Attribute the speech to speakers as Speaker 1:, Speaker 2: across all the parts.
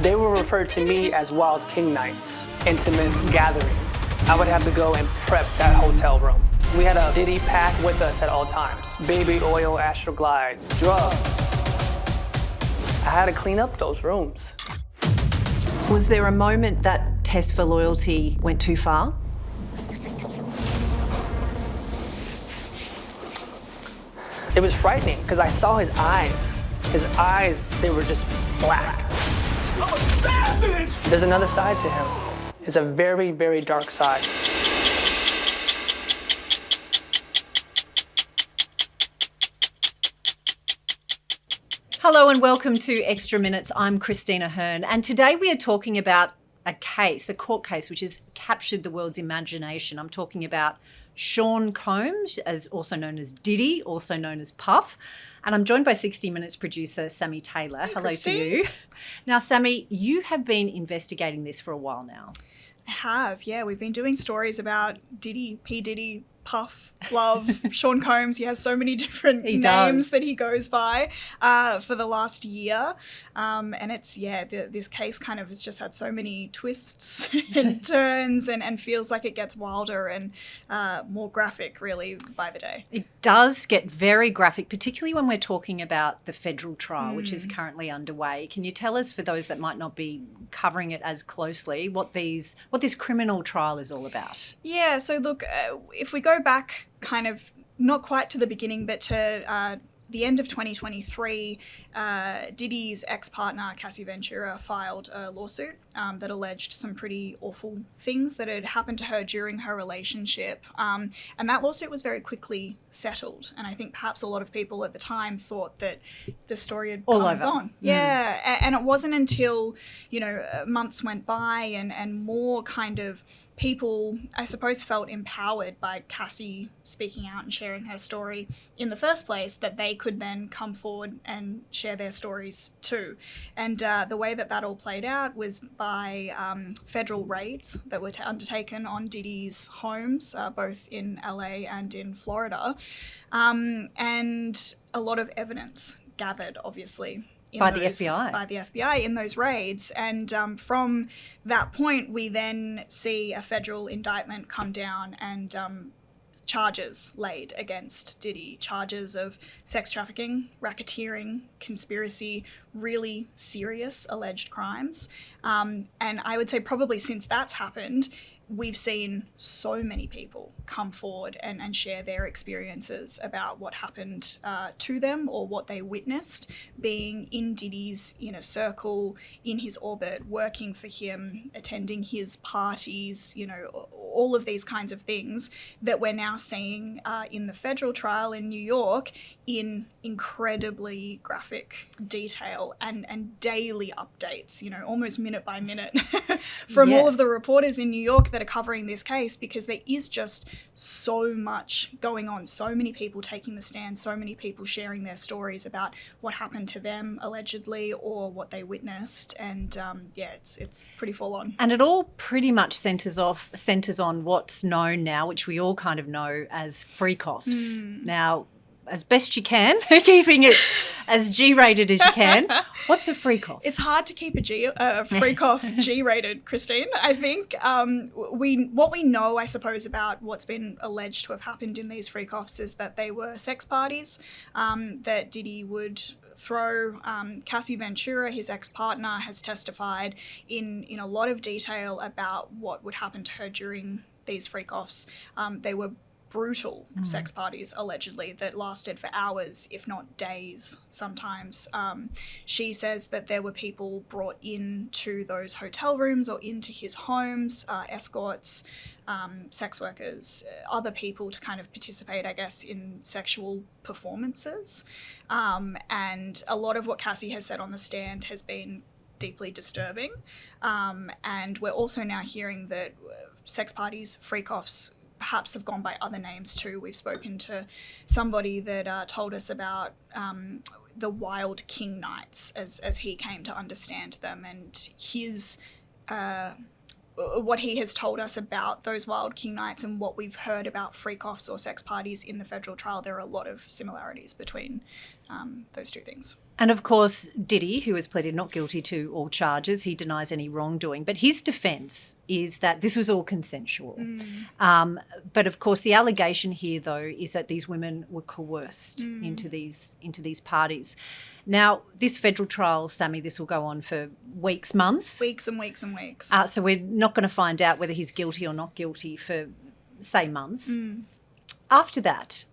Speaker 1: They were referred to me as Wild King Nights, intimate gatherings. I would have to go and prep that hotel room. We had a Diddy pack with us at all times. Baby oil, Astroglide, drugs. I had to clean up those rooms.
Speaker 2: Was there a moment that test for loyalty went too far?
Speaker 1: It was frightening because I saw his eyes. His eyes, they were just black.
Speaker 3: Oh, savage!
Speaker 1: There's another side to him. It's a very, very dark side.
Speaker 2: Hello and welcome to Extra Minutes. I'm Christina Ahern, and today we are talking about a case, a court case, which has captured the world's imagination. I'm talking about Sean Combs, as also known as Diddy, also known as Puff. And I'm joined by 60 Minutes producer Sammi Taylor.
Speaker 4: Hey,
Speaker 2: hello
Speaker 4: Christine.
Speaker 2: to you. Now, Sammi, you have been investigating this for a while now.
Speaker 4: I have, yeah. We've been doing stories about Diddy, P. Diddy, Puff, Love, Sean Combs. He has so many different names that he goes by for the last year. And it's, this case kind of has just had so many twists and turns and feels like it gets wilder and more graphic, really, by the day.
Speaker 2: It does get very graphic, particularly when we're talking about the federal trial, which is currently underway. Can you tell us, for those that might not be covering it as closely, what this criminal trial is all about?
Speaker 4: Yeah, so look, if we go back kind of not quite to the beginning, but to the end of 2023, Diddy's ex-partner, Cassie Ventura, filed a lawsuit that alleged some pretty awful things that had happened to her during her relationship. And that lawsuit was very quickly settled. And I think perhaps a lot of people at the time thought that the story had
Speaker 2: all
Speaker 4: come
Speaker 2: over.
Speaker 4: and gone. Yeah, and it wasn't until, months went by and more kind of people, I suppose, felt empowered by Cassie speaking out and sharing her story in the first place, that they could then come forward and share their stories too. And the way that all played out was by federal raids that were undertaken on Diddy's homes, both in LA and in Florida, and a lot of evidence gathered, obviously,
Speaker 2: by the FBI.
Speaker 4: By the FBI in those raids. And from that point, we then see a federal indictment come down and charges laid against Diddy. Charges of sex trafficking, racketeering, conspiracy, really serious alleged crimes. And I would say probably since that's happened, we've seen so many people come forward and share their experiences about what happened to them or what they witnessed, being in Diddy's inner circle, in his orbit, working for him, attending his parties, all of these kinds of things that we're now seeing in the federal trial in New York in incredibly graphic detail and daily updates, almost minute by minute from all of the reporters in New York that are covering this case, because there is just so much going on, so many people taking the stand, so many people sharing their stories about what happened to them allegedly or what they witnessed. And it's pretty full on.
Speaker 2: And it all pretty much centres on what's known now, which we all kind of know as freak-offs. Now, as best you can, keeping it as G-rated as you can. What's a freak-off?
Speaker 4: It's hard to keep a freak-off G-rated, Christine. I think what we know, I suppose, about what's been alleged to have happened in these freak-offs is that they were sex parties that Diddy would throw. Cassie Ventura, his ex-partner, has testified in a lot of detail about what would happen to her during these freak-offs. They were brutal sex parties, allegedly, that lasted for hours, if not days sometimes. She says that there were people brought into those hotel rooms or into his homes, escorts, sex workers, other people to kind of participate, I guess, in sexual performances. And a lot of what Cassie has said on the stand has been deeply disturbing. And we're also now hearing that sex parties, freak-offs, perhaps have gone by other names too. We've spoken to somebody that told us about the Wild King Nights, as he came to understand them, and his what he has told us about those Wild King Nights and what we've heard about freak-offs or sex parties in the federal trial. There are a lot of similarities between those two things.
Speaker 2: And of course, Diddy, who has pleaded not guilty to all charges, he denies any wrongdoing. But his defence is that this was all consensual. But of course, the allegation here, though, is that these women were coerced into these parties. Now, this federal trial, Sammi, this will go on for weeks, months.
Speaker 4: Weeks and weeks and weeks.
Speaker 2: So we're not going to find out whether he's guilty or not guilty for, say, months. After that,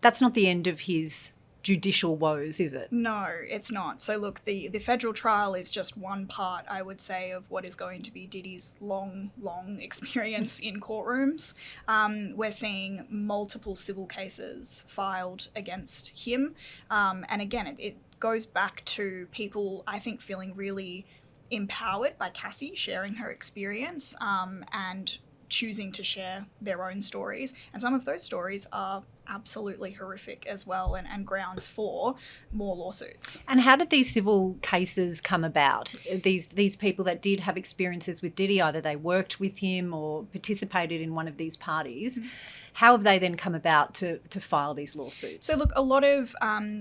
Speaker 2: that's not the end of his judicial woes, is it?
Speaker 4: No, it's not. So look, the federal trial is just one part, I would say, of what is going to be Diddy's long experience in courtrooms. We're seeing multiple civil cases filed against him. And again, it goes back to people, I think, feeling really empowered by Cassie sharing her experience and choosing to share their own stories. And some of those stories are absolutely horrific as well, and grounds for more lawsuits.
Speaker 2: And how did these civil cases come about? These people that did have experiences with Diddy, either they worked with him or participated in one of these parties, how have they then come about to file these lawsuits?
Speaker 4: So look, a lot of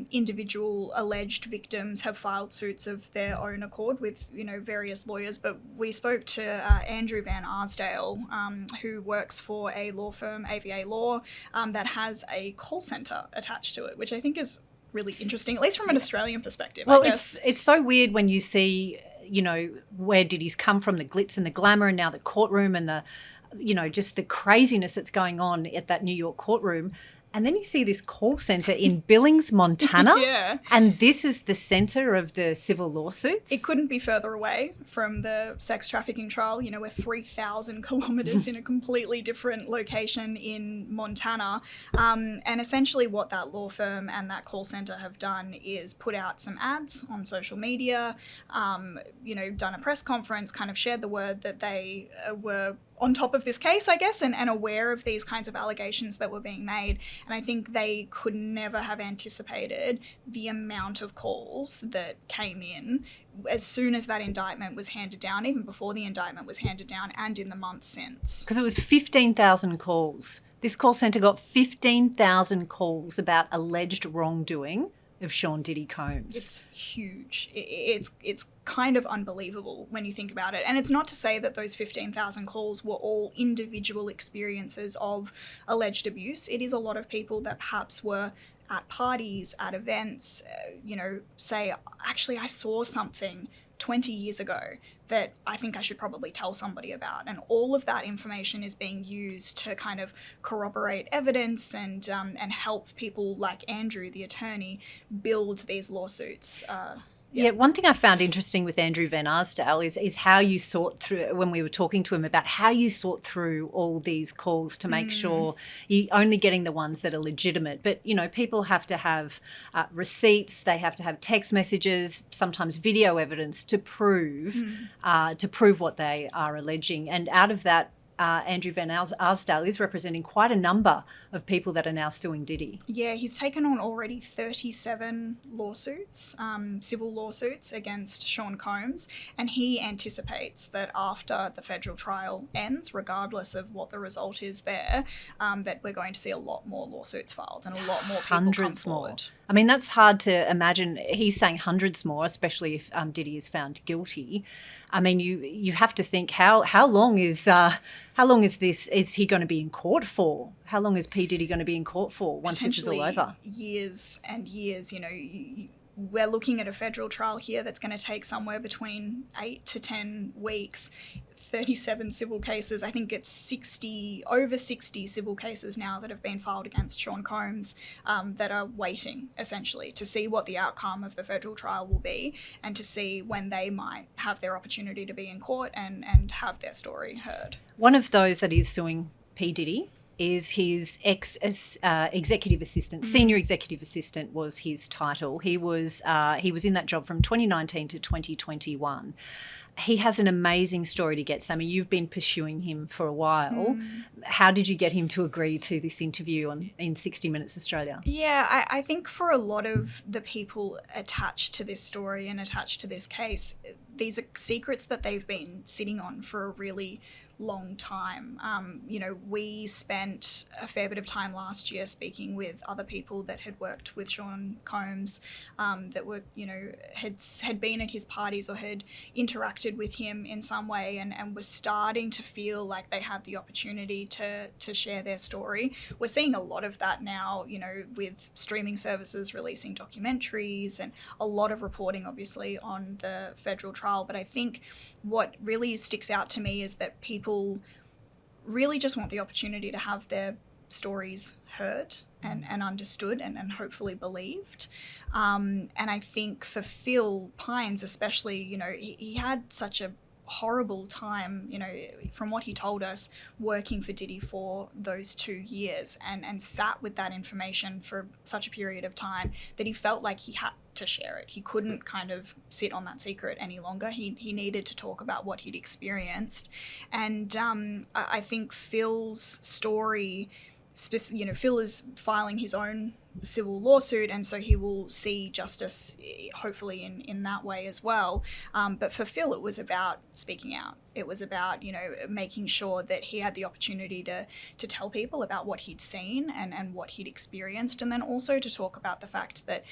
Speaker 4: individual alleged victims have filed suits of their own accord with, various lawyers, but we spoke to Andrew Van Arsdale, who works for a law firm, AVA Law, that has a call centre attached to it, which I think is really interesting, at least from an Australian perspective.
Speaker 2: Well,
Speaker 4: I guess.
Speaker 2: It's so weird when you see, where Diddy's come from, the glitz and the glamour, and now the courtroom and the, just the craziness that's going on at that New York courtroom. And then you see this call centre in Billings, Montana.
Speaker 4: Yeah.
Speaker 2: And this is the centre of the civil lawsuits.
Speaker 4: It couldn't be further away from the sex trafficking trial. We're 3,000 kilometres in a completely different location in Montana. And essentially what that law firm and that call centre have done is put out some ads on social media, done a press conference, kind of shared the word that they were on top of this case, I guess, and aware of these kinds of allegations that were being made. And I think they could never have anticipated the amount of calls that came in as soon as that indictment was handed down, even before the indictment was handed down, and in the months since.
Speaker 2: Because it was 15,000 calls. This call centre got 15,000 calls about alleged wrongdoing of Sean Diddy Combs.
Speaker 4: It's huge. It's kind of unbelievable when you think about it. And it's not to say that those 15,000 calls were all individual experiences of alleged abuse. It is a lot of people that perhaps were at parties, at events, say, actually, I saw something 20 years ago that I think I should probably tell somebody about. And all of that information is being used to kind of corroborate evidence and help people like Andrew, the attorney, build these lawsuits.
Speaker 2: Yeah, one thing I found interesting with Andrew Van Arsdale is how you sort through, when we were talking to him about how you sort through all these calls to make sure you're only getting the ones that are legitimate. But, people have to have receipts, they have to have text messages, sometimes video evidence to prove what they are alleging. And out of that, Andrew Van Arsdale is representing quite a number of people that are now suing Diddy.
Speaker 4: Yeah, he's taken on already 37 lawsuits, civil lawsuits against Sean Combs, and he anticipates that after the federal trial ends, regardless of what the result is there, that we're going to see a lot more lawsuits filed and a lot more people
Speaker 2: hundreds
Speaker 4: come forward.
Speaker 2: More. I mean, that's hard to imagine. He's saying hundreds more, especially if Diddy is found guilty. I mean, you have to think how long is this? Is he going to be in court for? How long is P. Diddy going to be in court for once this is all over?
Speaker 4: Years and years. We're looking at a federal trial here that's going to take somewhere between 8 to 10 weeks. 37 civil cases. I think it's over 60 civil cases now that have been filed against Sean Combs that are waiting, essentially, to see what the outcome of the federal trial will be and to see when they might have their opportunity to be in court and have their story heard.
Speaker 2: One of those that is suing P. Diddy is his executive assistant. Senior executive assistant was his title. He was in that job from 2019 to 2021. He has an amazing story to get, Sammi. You've been pursuing him for a while. How did you get him to agree to this interview in 60 Minutes Australia?
Speaker 4: Yeah, I think for a lot of the people attached to this story and attached to this case, these are secrets that they've been sitting on for a really long time. We spent a fair bit of time last year speaking with other people that had worked with Sean Combs, that were, had been at his parties or had interacted with him in some way, and were starting to feel like they had the opportunity to share their story. We're seeing a lot of that now, with streaming services releasing documentaries and a lot of reporting, obviously, on the federal trial. But I think what really sticks out to me is that people really just want the opportunity to have their stories heard and understood and hopefully believed. And I think for Phil Pines especially, he had such a horrible time, from what he told us, working for Diddy for those 2 years and sat with that information for such a period of time that he felt like he had to share it. He couldn't kind of sit on that secret any longer. He needed to talk about what he'd experienced. And I think Phil's story, Phil is filing his own civil lawsuit, and so he will see justice hopefully in that way as well. But for Phil, it was about speaking out. It was about, making sure that he had the opportunity to tell people about what he'd seen and what he'd experienced, and then also to talk about the fact that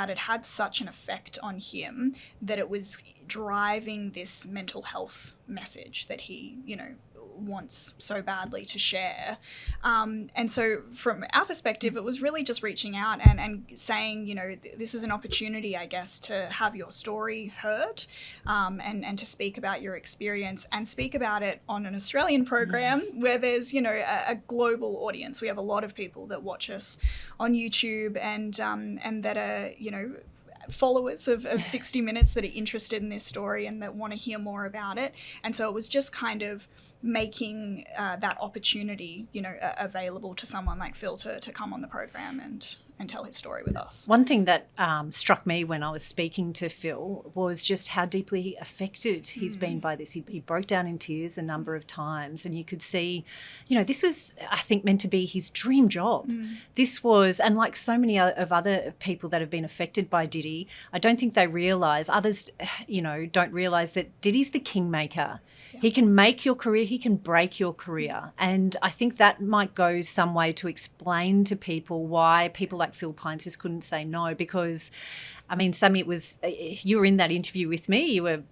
Speaker 4: it had such an effect on him that it was driving this mental health message that he, wants so badly to share. And so from our perspective, it was really just reaching out and saying, this is an opportunity, I guess, to have your story heard, and to speak about your experience and speak about it on an Australian program where there's, a global audience. We have a lot of people that watch us on YouTube and that are, followers of 60 Minutes that are interested in this story and that want to hear more about it. And so it was just kind of making that opportunity, available to someone like Phil to come on the program and tell his story with us.
Speaker 2: One thing that struck me when I was speaking to Phil was just how deeply affected he's been by this. He broke down in tears a number of times, and you could see, this was, I think, meant to be his dream job. This was, and like so many of other people that have been affected by Diddy, I don't think they realise, others, don't realise that Diddy's the kingmaker. He can make your career, he can break your career. And I think that might go some way to explain to people why people like Phil Pines just couldn't say no, because Sammi, it was, you were in that interview with me,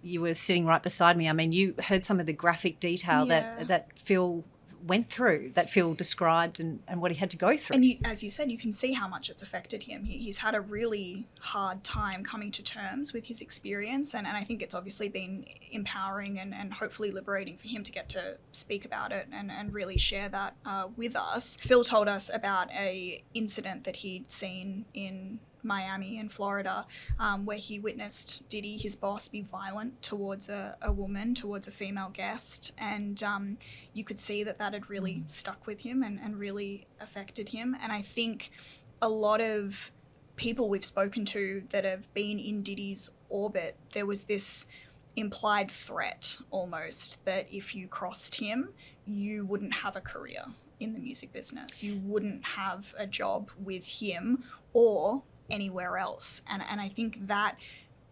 Speaker 2: you were sitting right beside me. You heard some of the graphic detail that Phil went through, that Phil described and what he had to go through.
Speaker 4: And as you said, you can see how much it's affected him. He's had a really hard time coming to terms with his experience, and I think it's obviously been empowering and hopefully liberating for him to get to speak about it and really share that with us. Phil told us about a incident that he'd seen in Miami in Florida, where he witnessed Diddy, his boss, be violent towards a woman, towards a female guest, and you could see that had really stuck with him and really affected him. And I think a lot of people we've spoken to that have been in Diddy's orbit, there was this implied threat almost that if you crossed him, you wouldn't have a career in the music business. You wouldn't have a job with him or anywhere else. And I think that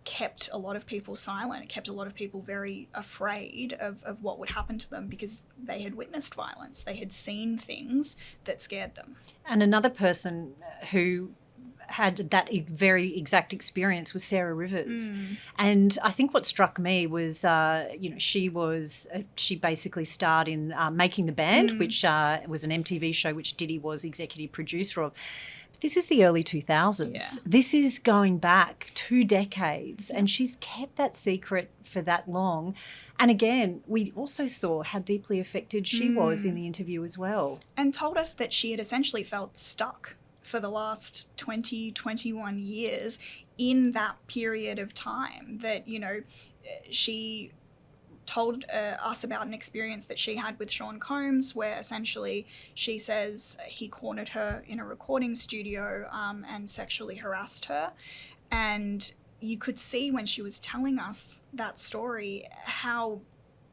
Speaker 4: kept a lot of people silent. It kept a lot of people very afraid of what would happen to them because they had witnessed violence. They had seen things that scared them.
Speaker 2: And another person who had that very exact experience was Sarah Rivers. And I think what struck me was, she basically starred in Making the Band, which was an MTV show which Diddy was executive producer of. This is the early 2000s. Yeah. This is going back 2 decades, and she's kept that secret for that long. And again, we also saw how deeply affected she was in the interview as well.
Speaker 4: And told us that she had essentially felt stuck for the last 20, 21 years in that period of time, that, she told us about an experience that she had with Sean Combs, where essentially she says he cornered her in a recording studio and sexually harassed her. And you could see when she was telling us that story how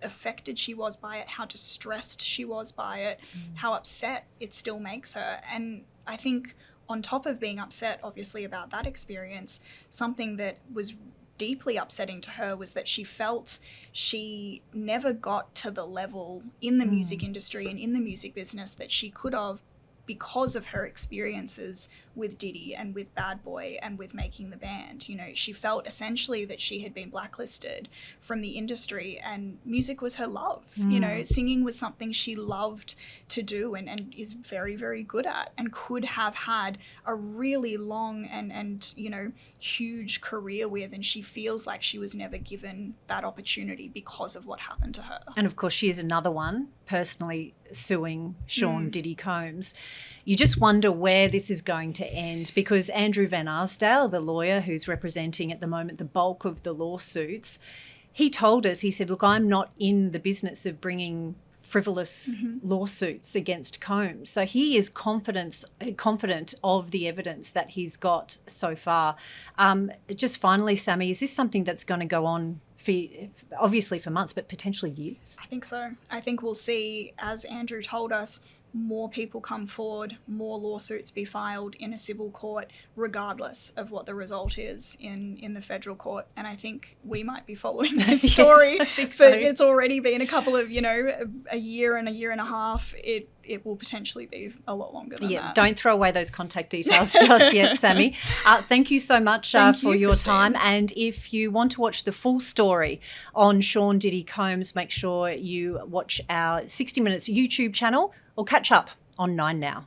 Speaker 4: affected she was by it, how distressed she was by it, how upset it still makes her. And I think on top of being upset, obviously, about that experience, something that was deeply upsetting to her was that she felt she never got to the level in the music industry and in the music business that she could have because of her experiences with Diddy and with Bad Boy and with making the band. You know, she felt essentially that she had been blacklisted from the industry, and music was her love. You know, singing was something she loved to do and is very, very good at, and could have had a really long and you know, huge career with, and she feels like she was never given that opportunity because of what happened to her.
Speaker 2: And of course, she is another one personally suing Sean Diddy Combs. You just wonder where this is going to end, because Andrew Van Arsdale, the lawyer who's representing at the moment the bulk of the lawsuits, he told us, he said, look, I'm not in the business of bringing frivolous lawsuits against Combs. So he is confident of the evidence that he's got so far. Just finally, Sammi, is this something that's going to go on obviously for months, but potentially years?
Speaker 4: I think so. I think we'll see, as Andrew told us, more people come forward, more lawsuits be filed in a civil court, regardless of what the result is in the federal court. And I think we might be following this story.
Speaker 2: Yes, I think so.
Speaker 4: But it's already been a couple of, you know, a year and a half. It will potentially be a lot longer than that.
Speaker 2: Don't throw away those contact details just yet, Sammi. Thank you so much for your
Speaker 4: Christine.
Speaker 2: time. And if you want to watch the full story on Sean Diddy Combs, make sure you watch our 60 Minutes YouTube channel or catch up on 9 Now.